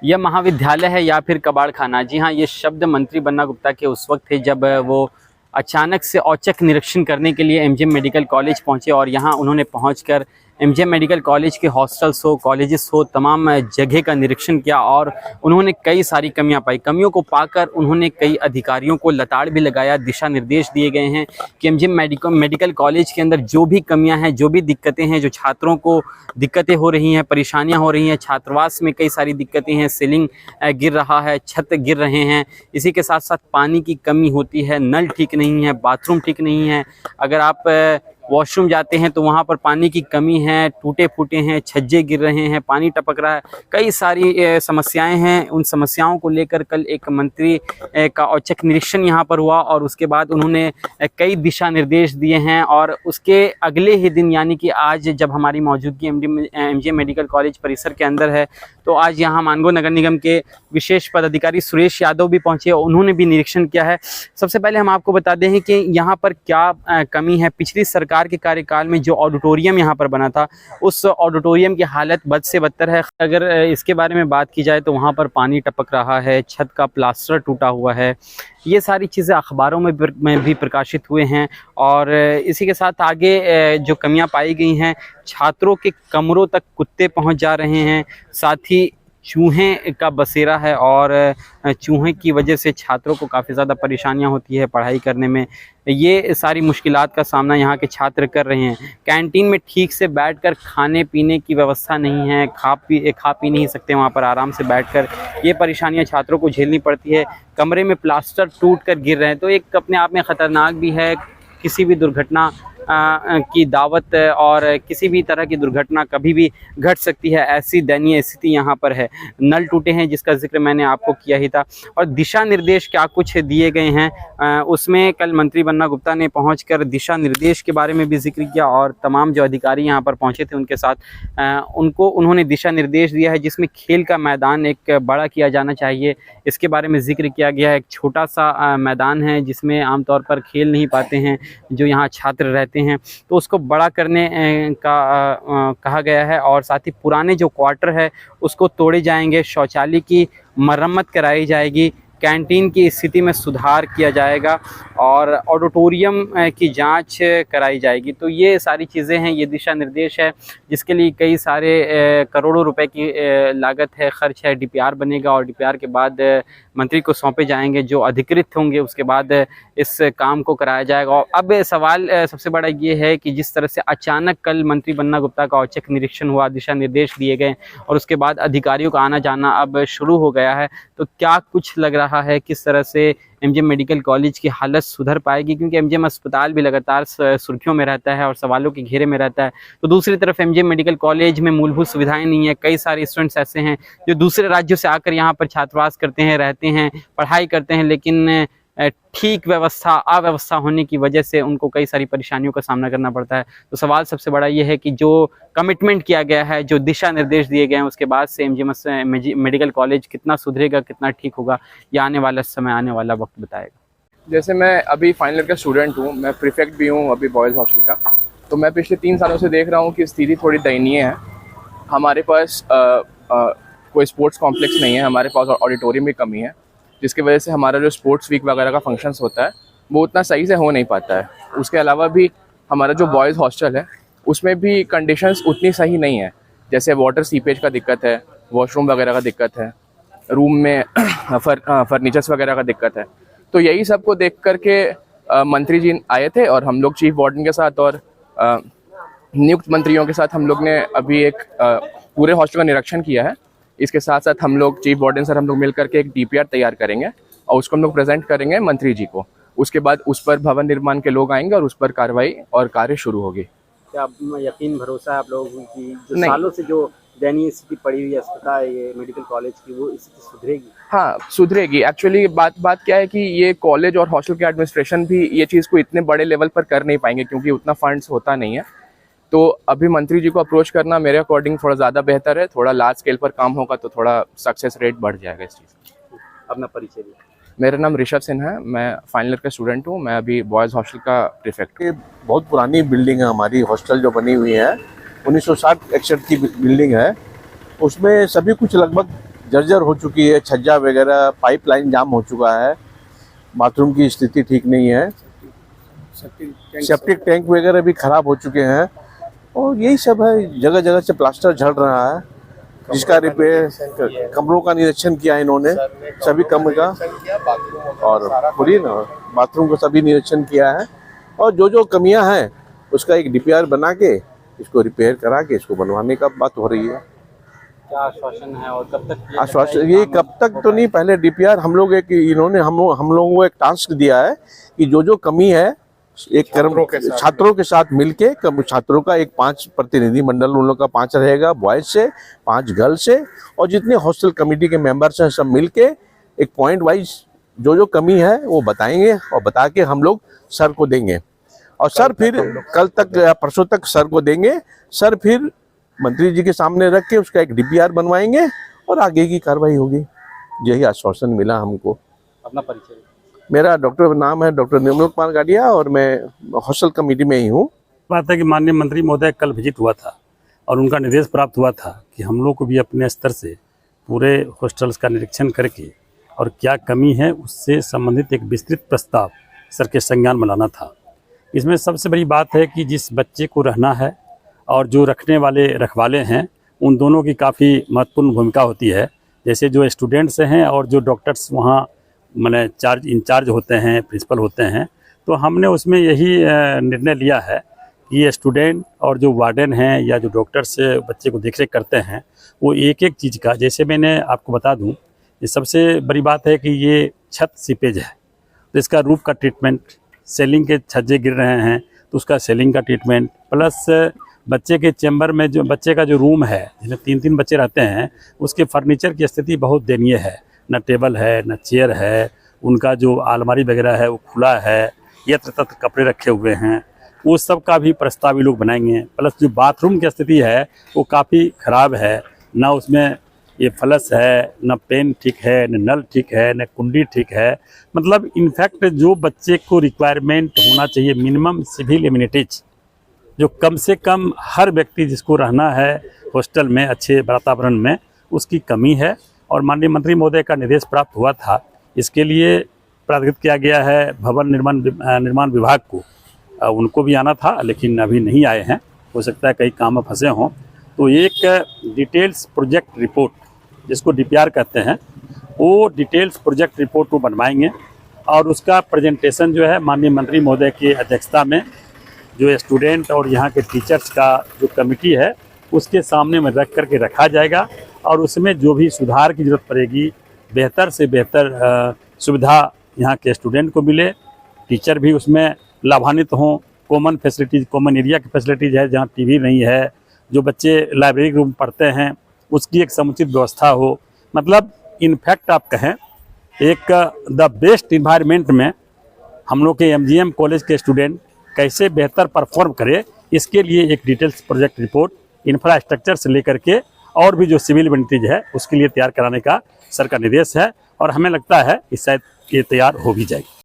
यह महाविद्यालय है या फिर कबाड़ खाना। जी हाँ, ये शब्द मंत्री बन्ना गुप्ता के उस वक्त थे जब वो अचानक से औचक निरीक्षण करने के लिए एमजीएम मेडिकल कॉलेज पहुंचे और यहाँ उन्होंने पहुंचकर एमजीएम मेडिकल कॉलेज के हॉस्टल्स हो, कॉलेजेस हो, तमाम जगह का निरीक्षण किया और उन्होंने कई सारी कमियां पाई। कमियों को पाकर उन्होंने कई अधिकारियों को लताड़ भी लगाया, दिशा निर्देश दिए गए हैं कि एमजीएम मेडिकल कॉलेज के अंदर जो भी कमियां हैं, जो भी दिक्कतें हैं, जो छात्रों को दिक्कतें हो रही हैं, परेशानियां हो रही हैं, छात्रावास में कई सारी दिक्कतें हैं, सीलिंग गिर रहा है, छत गिर रहे हैं, इसी के साथ साथ पानी की कमी होती है, नल ठीक नहीं है, बाथरूम ठीक नहीं है, अगर आप वॉशरूम जाते हैं तो वहाँ पर पानी की कमी है, टूटे फूटे हैं, छज्जे गिर रहे हैं, पानी टपक रहा है, कई सारी समस्याएं हैं। उन समस्याओं को लेकर कल एक मंत्री का औचक निरीक्षण यहाँ पर हुआ और उसके बाद उन्होंने कई दिशा निर्देश दिए हैं और उसके अगले ही दिन यानी कि आज जब हमारी मौजूदगी एमजीएम मेडिकल कॉलेज परिसर के अंदर है तो आज यहाँ मानगो नगर निगम के विशेष पदाधिकारी सुरेश यादव भी पहुँचे, उन्होंने भी निरीक्षण किया है। सबसे पहले हम आपको बता दें कि यहाँ पर क्या कमी है। पिछली सरकार के कार्यकाल में जो ऑडिटोरियम यहाँ पर बना था उस ऑडिटोरियम की हालत बद से बदतर है। अगर इसके बारे में बात की जाए तो वहाँ पर पानी टपक रहा है, छत का प्लास्टर टूटा हुआ है, ये सारी चीज़ें अखबारों में भी प्रकाशित हुए हैं। और इसी के साथ आगे जो कमियां पाई गई हैं, छात्रों के कमरों तक कुत्ते पहुंच जा रहे हैं, साथ ही चूहे का बसेरा है और चूहे की वजह से छात्रों को काफ़ी ज़्यादा परेशानियां होती है पढ़ाई करने में। ये सारी मुश्किलात का सामना यहाँ के छात्र कर रहे हैं। कैंटीन में ठीक से बैठकर खाने पीने की व्यवस्था नहीं है, खा पी नहीं सकते वहाँ पर आराम से बैठकर, ये परेशानियाँ छात्रों को झेलनी पड़ती है। कमरे में प्लास्टर टूट कर गिर रहे हैं तो एक अपने आप में ख़तरनाक भी है। किसी भी दुर्घटना की दावत और किसी भी तरह की दुर्घटना कभी भी घट सकती है, ऐसी दयनीय स्थिति यहाँ पर है। नल टूटे हैं जिसका जिक्र मैंने आपको किया ही था और दिशा निर्देश क्या कुछ दिए गए हैं उसमें कल मंत्री बन्ना गुप्ता ने पहुंचकर दिशा निर्देश के बारे में भी जिक्र किया और तमाम जो अधिकारी यहाँ पर पहुँचे थे उनके साथ उन्होंने दिशा निर्देश दिया है जिसमें खेल का मैदान एक बड़ा किया जाना चाहिए, इसके बारे में जिक्र किया गया है। एक छोटा सा मैदान है जिसमें आमतौर पर खेल नहीं पाते हैं जो यहाँ छात्र रहते हैं, तो उसको बड़ा करने का कहा गया है और साथ ही पुराने जो क्वार्टर है उसको तोड़े जाएंगे, शौचालय की मरम्मत कराई जाएगी, कैंटीन की स्थिति में सुधार किया जाएगा और ऑडिटोरियम की जांच कराई जाएगी। तो ये सारी चीज़ें हैं, ये दिशा निर्देश है जिसके लिए कई सारे करोड़ों रुपए की लागत है, खर्च है। डीपीआर बनेगा और डीपीआर के बाद मंत्री को सौंपे जाएंगे, जो अधिकृत होंगे उसके बाद इस काम को कराया जाएगा। और अब सवाल सबसे बड़ा ये है कि जिस तरह से अचानक कल मंत्री बन्ना गुप्ता का औचक निरीक्षण हुआ, दिशा निर्देश दिए गए और उसके बाद अधिकारियों का आना जाना अब शुरू हो गया है, तो क्या कुछ लग रहा है किस तरह से एमजीएम मेडिकल कॉलेज की हालत सुधर पाएगी, क्योंकि एमजीएम अस्पताल भी लगातार सुर्खियों में रहता है और सवालों के घेरे में रहता है। तो दूसरी तरफ एमजीएम मेडिकल कॉलेज में मूलभूत सुविधाएं नहीं है। कई सारे स्टूडेंट्स ऐसे हैं जो दूसरे राज्यों से आकर यहाँ पर छात्रावास करते हैं, रहते हैं, पढ़ाई करते हैं, लेकिन ठीक अव्यवस्था होने की वजह से उनको कई सारी परेशानियों का सामना करना पड़ता है। तो सवाल सबसे बड़ा ये है कि जो कमिटमेंट किया गया है, जो दिशा निर्देश दिए गए हैं, उसके बाद से एमजीएम मेडिकल कॉलेज कितना सुधरेगा, कितना ठीक होगा, ये आने वाला समय, आने वाला वक्त बताएगा। जैसे मैं अभी फाइनल ईयर का स्टूडेंट हूँ, मैं प्रीफेक्ट भी हूँ अभी बॉयज़ हॉस्टल का, तो मैं पिछले 3 सालों से देख रहा हूँ कि स्थिति थोड़ी दयनीय है। हमारे पास कोई स्पोर्ट्स कॉम्प्लेक्स नहीं है, हमारे पास ऑडिटोरियम की कमी है, जिसकी वजह से हमारा जो स्पोर्ट्स वीक वगैरह का फंक्शंस होता है वो उतना सही से हो नहीं पाता है। उसके अलावा भी हमारा जो बॉयज़ हॉस्टल है उसमें भी कंडीशंस उतनी सही नहीं है, जैसे वाटर सीपेज का दिक्कत है, वॉशरूम वगैरह का दिक्कत है, रूम में फर्नीचर्स वगैरह का दिक्कत है। तो यही सब को देख करके मंत्री जी आए थे और हम लोग चीफ वार्डन के साथ और नियुक्त मंत्रियों के साथ हम लोग ने अभी एक पूरे हॉस्टल का निरीक्षण किया है। इसके साथ साथ हम लोग चीफ वार्डन सर हम लोग मिल करके एक डीपीआर तैयार करेंगे और उसको हम लोग प्रेजेंट करेंगे मंत्री जी को। उसके बाद उस पर भवन निर्माण के लोग आएंगे और उस पर कार्रवाई और कार्य शुरू होगी। क्या यकीन भरोसा है आप लोगों की जो सालों से जो दयनीय स्थिति पड़ी हुई है अस्पताल ये मेडिकल कॉलेज की, वो स्थिति सुधरेगी? हाँ, सुधरेगी। एक्चुअली बात क्या है कि ये कॉलेज और हॉस्टल के एडमिनिस्ट्रेशन भी ये चीज़ को इतने बड़े लेवल पर कर नहीं पाएंगे क्योंकि उतना फंड्स होता नहीं है। तो अभी मंत्री जी को अप्रोच करना मेरे अकॉर्डिंग थोड़ा ज़्यादा बेहतर है। थोड़ा लार्ज स्केल पर काम होगा तो थोड़ा सक्सेस रेट बढ़ जाएगा इस चीज़ का। अपना परिचय दीजिए। मेरा नाम ऋषभ सिन्हा है, मैं फाइनल ईयर का स्टूडेंट हूँ, मैं अभी बॉयज़ हॉस्टल का प्रीफेक्ट। ये बहुत पुरानी बिल्डिंग है हमारी हॉस्टल जो बनी हुई है, 1960-61 की बिल्डिंग है। उसमें सभी कुछ लगभग जर्जर हो चुकी है, छज्जा वगैरह, पाइपलाइन जाम हो चुका है, बाथरूम की स्थिति ठीक नहीं है, सेप्टिक टैंक वगैरह भी खराब हो चुके हैं और यही सब है। जगह जगह से प्लास्टर झड़ रहा है, जिसका रिपेयर, कमरों का निरीक्षण किया इन्होंने, सभी कमरे का और पूरी ना बाथरूम का सभी निरीक्षण किया है और जो जो कमियां हैं उसका एक डीपीआर बना के इसको रिपेयर करा के इसको बनवाने का बात हो रही है। क्या आश्वासन है और कब तक आश्वासन ये कब तक तो नहीं, पहले डीपीआर हम लोग एक इन्होंने हम लोगों को एक टास्क दिया है कि जो जो कमी है एक छात्रों के साथ मिलके छात्रों का एक 5 प्रतिनिधि मंडल उन लोग का 5 रहेगा, बॉयज से 5 गर्ल्स से, और जितने हॉस्टल कमेटी के मेंबर्स हैं सब मिलके एक पॉइंट वाइज जो जो कमी है वो बताएंगे और बता के हम लोग सर को देंगे और सर फिर कल तक या परसों तक सर को देंगे। सर फिर मंत्री जी के सामने रख के उसका एक डीपीआर बनवाएंगे और आगे की कार्रवाई होगी। यही आश्वासन मिला हमको। अपना परिचय। मेरा नाम है डॉक्टर निर्मल कुमार गाडिया और मैं हॉस्टल कमेटी में ही हूँ। बात है कि माननीय मंत्री महोदय कल विजिट हुआ था और उनका निर्देश प्राप्त हुआ था कि हम लोग को भी अपने स्तर से पूरे हॉस्टल्स का निरीक्षण करके और क्या कमी है उससे संबंधित एक विस्तृत प्रस्ताव सर के संज्ञान में लाना था। इसमें सबसे बड़ी बात है कि जिस बच्चे को रहना है और जो रखने वाले रखवाले हैं उन दोनों की काफ़ी महत्वपूर्ण भूमिका होती है। जैसे जो स्टूडेंट्स हैं और जो डॉक्टर्स वहाँ माने इंचार्ज होते हैं, प्रिंसिपल होते हैं, तो हमने उसमें यही निर्णय लिया है कि ये स्टूडेंट और जो वार्डन हैं या जो डॉक्टर्स बच्चे को देखरेख करते हैं वो एक एक चीज़ का, जैसे मैंने आपको बता दूं, ये सबसे बड़ी बात है कि ये छत सीपेज है तो इसका रूफ का ट्रीटमेंट, सेलिंग के छज्जे गिर रहे हैं तो उसका सेलिंग का ट्रीटमेंट, प्लस बच्चे के चैम्बर में जो बच्चे का जो रूम है जिसमें 3-3 बच्चे रहते हैं उसके फर्नीचर की स्थिति बहुत दयनीय है, न टेबल है न चेयर है, उनका जो अलमारी वगैरह है वो खुला है, यत्र तत्र कपड़े रखे हुए हैं, वो सब का भी प्रस्ताव ये लोग बनाएंगे। प्लस जो बाथरूम की स्थिति है वो काफ़ी ख़राब है, ना उसमें ये फ्लश है, न पेन ठीक है, न नल ठीक है, न कुंडी ठीक है। मतलब इनफैक्ट जो बच्चे को रिक्वायरमेंट होना चाहिए मिनिमम सिविल एमिनिटीज, जो कम से कम हर व्यक्ति जिसको रहना है हॉस्टल में अच्छे वातावरण में, उसकी कमी है और माननीय मंत्री महोदय का निर्देश प्राप्त हुआ था। इसके लिए प्राधिकृत किया गया है भवन निर्माण विभाग को, उनको भी आना था लेकिन अभी नहीं आए हैं, हो सकता है कई काम में फंसे हों। तो एक डिटेल्स प्रोजेक्ट रिपोर्ट जिसको डीपीआर कहते हैं वो डिटेल्स प्रोजेक्ट रिपोर्ट को बनवाएंगे और उसका प्रेजेंटेशन जो है माननीय मंत्री महोदय की अध्यक्षता में जो स्टूडेंट और यहाँ के टीचर्स का जो कमेटी है उसके सामने में रख करके रखा जाएगा और उसमें जो भी सुधार की ज़रूरत पड़ेगी, बेहतर से बेहतर सुविधा यहाँ के स्टूडेंट को मिले, टीचर भी उसमें लाभान्वित हों, कॉमन फैसिलिटीज़, कॉमन एरिया की फैसिलिटीज़ है जहाँ टीवी नहीं है, जो बच्चे लाइब्रेरी रूम पढ़ते हैं उसकी एक समुचित व्यवस्था हो। मतलब इनफैक्ट आप कहें एक द बेस्ट इन्वायरमेंट में हम लोग के एमजीएम कॉलेज के स्टूडेंट कैसे बेहतर परफॉर्म करे, इसके लिए एक डिटेल्स प्रोजेक्ट रिपोर्ट इंफ्रास्ट्रक्चर से लेकर के और भी जो सिविल एमिनिटीज है उसके लिए तैयार कराने का सर का निर्देश है और हमें लगता है कि शायद ये तैयार हो भी जाएगी।